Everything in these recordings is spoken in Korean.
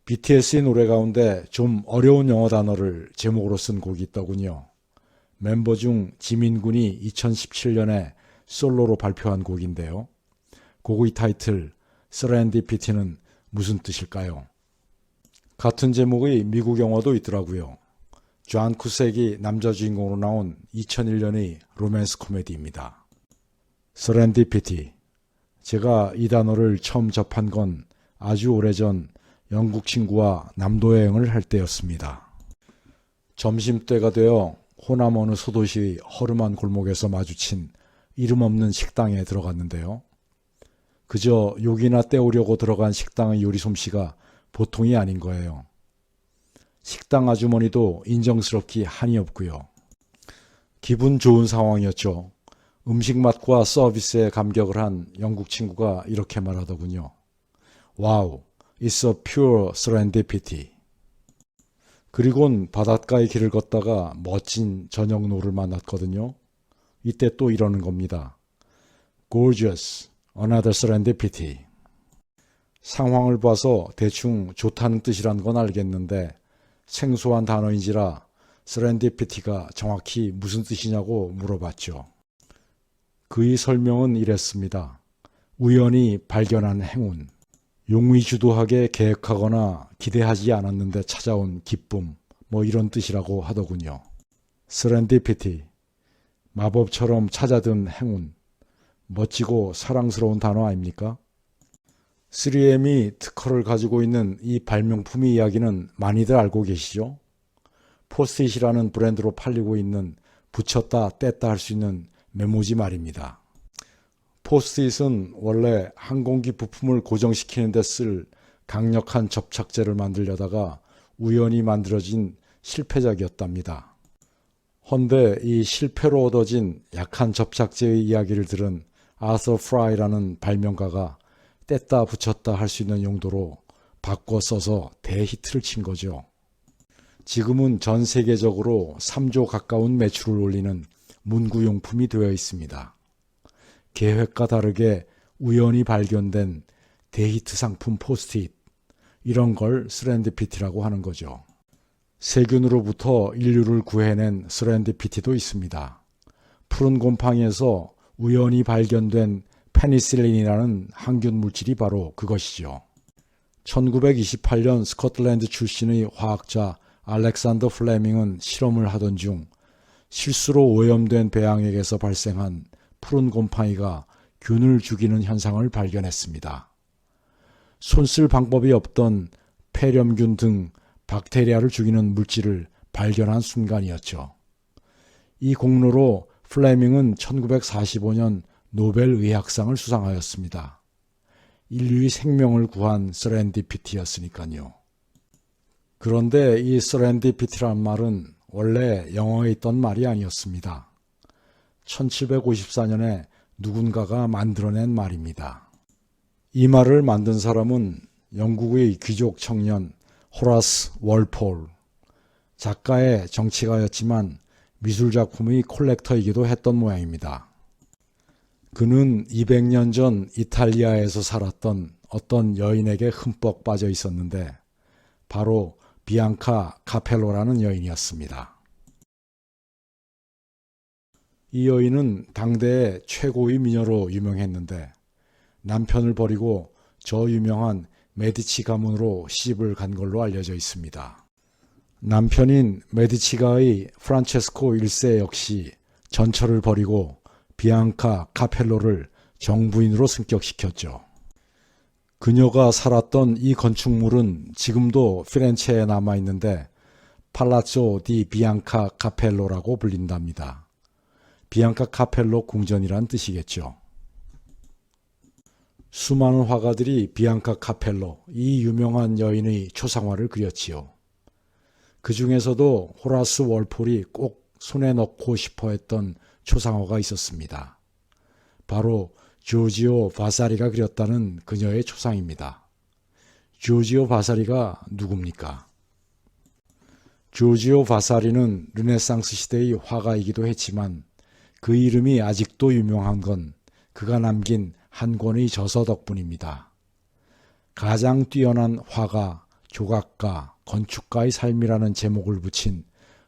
BTS의 노래 가운데 좀 어려운 영어 단어를 제목으로 쓴 곡이 있더군요. 멤버 중 지민군이 2017년에 솔로로 발표한 곡인데요. 곡의 타이틀 Serendipity는 무슨 뜻일까요? 같은 제목의 미국 영화도 있더라고요. 존 쿠색이 남자 주인공으로 나온 2001년의 로맨스 코미디입니다. Serendipity. 제가 이 단어를 처음 접한 건 아주 오래전 영국 친구와 남도 여행을 할 때였습니다. 점심때가 되어 호남 어느 소도시 허름한 골목에서 마주친 이름 없는 식당에 들어갔는데요. 그저 욕이나 때우려고 들어간 식당의 요리 솜씨가 보통이 아닌 거예요. 식당 아주머니도 인정스럽기 한이 없고요. 기분 좋은 상황이었죠. 음식 맛과 서비스에 감격을 한 영국 친구가 이렇게 말하더군요. 와우, it's a pure serendipity. 그리곤 바닷가의 길을 걷다가 멋진 저녁 노를 만났거든요. 이때 또 이러는 겁니다. Gorgeous, another serendipity. 상황을 봐서 대충 좋다는 뜻이란 건 알겠는데 생소한 단어인지라 serendipity가 정확히 무슨 뜻이냐고 물어봤죠. 그의 설명은 이랬습니다. 우연히 발견한 행운. 용의주도하게 계획하거나 기대하지 않았는데 찾아온 기쁨, 이런 뜻이라고 하더군요. Serendipity, 마법처럼 찾아든 행운, 멋지고 사랑스러운 단어 아닙니까? 3M이 특허를 가지고 있는 이 발명품의 이야기는 많이들 알고 계시죠? 포스트잇이라는 브랜드로 팔리고 있는 붙였다 뗐다 할 수 있는 메모지 말입니다. 포스트잇은 원래 항공기 부품을 고정시키는 데 쓸 강력한 접착제를 만들려다가 우연히 만들어진 실패작이었답니다. 헌데 이 실패로 얻어진 약한 접착제의 이야기를 들은 아서 프라이라는 발명가가 뗐다 붙였다 할 수 있는 용도로 바꿔 써서 대히트를 친 거죠. 지금은 전 세계적으로 3조 가까운 매출을 올리는 문구용품이 되어 있습니다. 계획과 다르게 우연히 발견된 데이트 상품 포스트잇, 이런 걸 세렌디피티라고 하는 거죠. 세균으로부터 인류를 구해낸 세렌디피티도 있습니다. 푸른 곰팡이에서 우연히 발견된 페니실린이라는 항균 물질이 바로 그것이죠. 1928년 스코틀랜드 출신의 화학자 알렉산더 플레밍은 실험을 하던 중 실수로 오염된 배양액에서 발생한 푸른 곰팡이가 균을 죽이는 현상을 발견했습니다. 손쓸 방법이 없던 폐렴균 등 박테리아를 죽이는 물질을 발견한 순간이었죠. 이 공로로 플레밍은 1945년 노벨 의학상을 수상하였습니다. 인류의 생명을 구한 세렌디피티였으니까요. 그런데 이 세렌디피티란 말은 원래 영어에 있던 말이 아니었습니다. 1754년에 누군가가 만들어낸 말입니다. 이 말을 만든 사람은 영국의 귀족 청년 호라스 월폴, 작가의 정치가였지만 미술작품의 콜렉터이기도 했던 모양입니다. 그는 200년 전 이탈리아에서 살았던 어떤 여인에게 흠뻑 빠져 있었는데 바로 비앙카 카펠로라는 여인이었습니다. 이 여인은 당대의 최고의 미녀로 유명했는데 남편을 버리고 저 유명한 메디치 가문으로 시집을 간 걸로 알려져 있습니다. 남편인 메디치가의 프란체스코 1세 역시 전처를 버리고 비앙카 카펠로를 정부인으로 승격시켰죠. 그녀가 살았던 이 건축물은 지금도 피렌체에 남아있는데 팔라조 디 비앙카 카펠로라고 불린답니다. 비앙카 카펠로 궁전이란 뜻이겠죠. 수많은 화가들이 비앙카 카펠로, 이 유명한 여인의 초상화를 그렸지요. 그 중에서도 호라스 월폴이 꼭 손에 넣고 싶어 했던 초상화가 있었습니다. 바로 조지오 바사리가 그렸다는 그녀의 초상입니다. 조지오 바사리가 누굽니까? 조지오 바사리는 르네상스 시대의 화가이기도 했지만 그 이름이 아직도 유명한 건 그가 남긴 한 권의 저서 덕분입니다. 가장 뛰어난 화가 조각가, 건축가의 삶이라는 제목을 붙인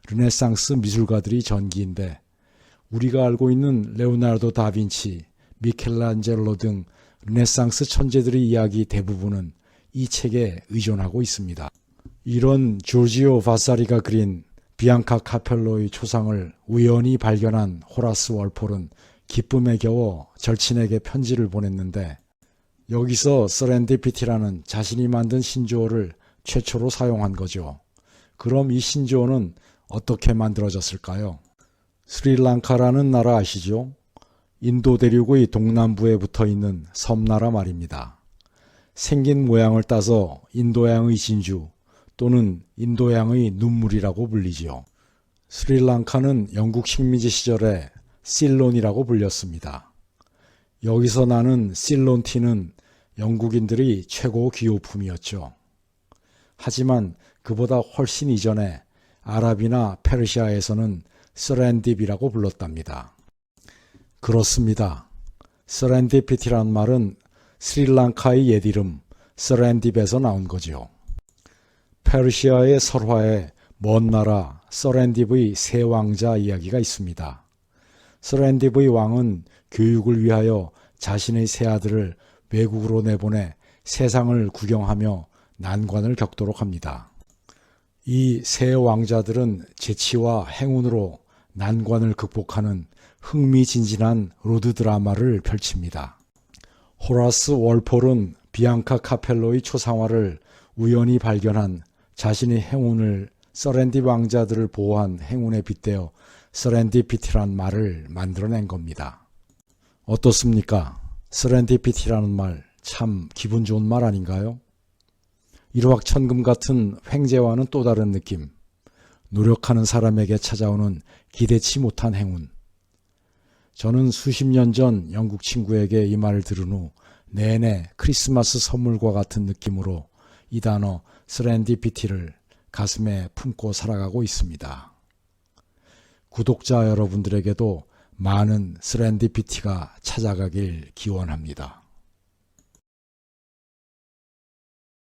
르네상스 미술가들이 전기인데 우리가 알고 있는 레오나르도 다빈치, 미켈란젤로 등 르네상스 천재들의 이야기 대부분은 이 책에 의존하고 있습니다. 이런 조지오 바사리가 그린 비앙카 카펠로의 초상을 우연히 발견한 호라스 월폴은 기쁨에 겨워 절친에게 편지를 보냈는데 여기서 서렌디피티라는 자신이 만든 신조어를 최초로 사용한 거죠. 그럼 이 신조어는 어떻게 만들어졌을까요? 스리랑카라는 나라 아시죠? 인도 대륙의 동남부에 붙어있는 섬나라 말입니다. 생긴 모양을 따서 인도양의 진주 또는 인도양의 눈물이라고 불리지요. 스리랑카는 영국 식민지 시절에 실론이라고 불렸습니다. 여기서 나는 실론티는 영국인들의 최고 기호품이었죠. 하지만 그보다 훨씬 이전에 아랍이나 페르시아에서는 서렌딥이라고 불렀답니다. 그렇습니다. 서렌디피티라는 말은 스리랑카의 옛 이름 서렌딥에서 나온 거지요. 페르시아의 설화에 먼 나라 서렌딥의 세 왕자 이야기가 있습니다. 서렌딥의 왕은 교육을 위하여 자신의 세 아들을 외국으로 내보내 세상을 구경하며 난관을 겪도록 합니다. 이 세 왕자들은 재치와 행운으로 난관을 극복하는 흥미진진한 로드 드라마를 펼칩니다. 호라스 월폴은 비앙카 카펠로의 초상화를 우연히 발견한 자신의 행운을 서렌딥 왕자들을 보호한 행운에 빗대어 서렌디피티란 말을 만들어낸 겁니다. 어떻습니까? 서렌디피티라는 말 참 기분 좋은 말 아닌가요? 일확천금 같은 횡재와는 또 다른 느낌. 노력하는 사람에게 찾아오는 기대치 못한 행운. 저는 수십 년 전 영국 친구에게 이 말을 들은 후 내내 크리스마스 선물과 같은 느낌으로 이 단어 서렌디피티를 가슴에 품고 살아가고 있습니다. 구독자 여러분들에게도 많은 서렌디피티가 찾아가길 기원합니다.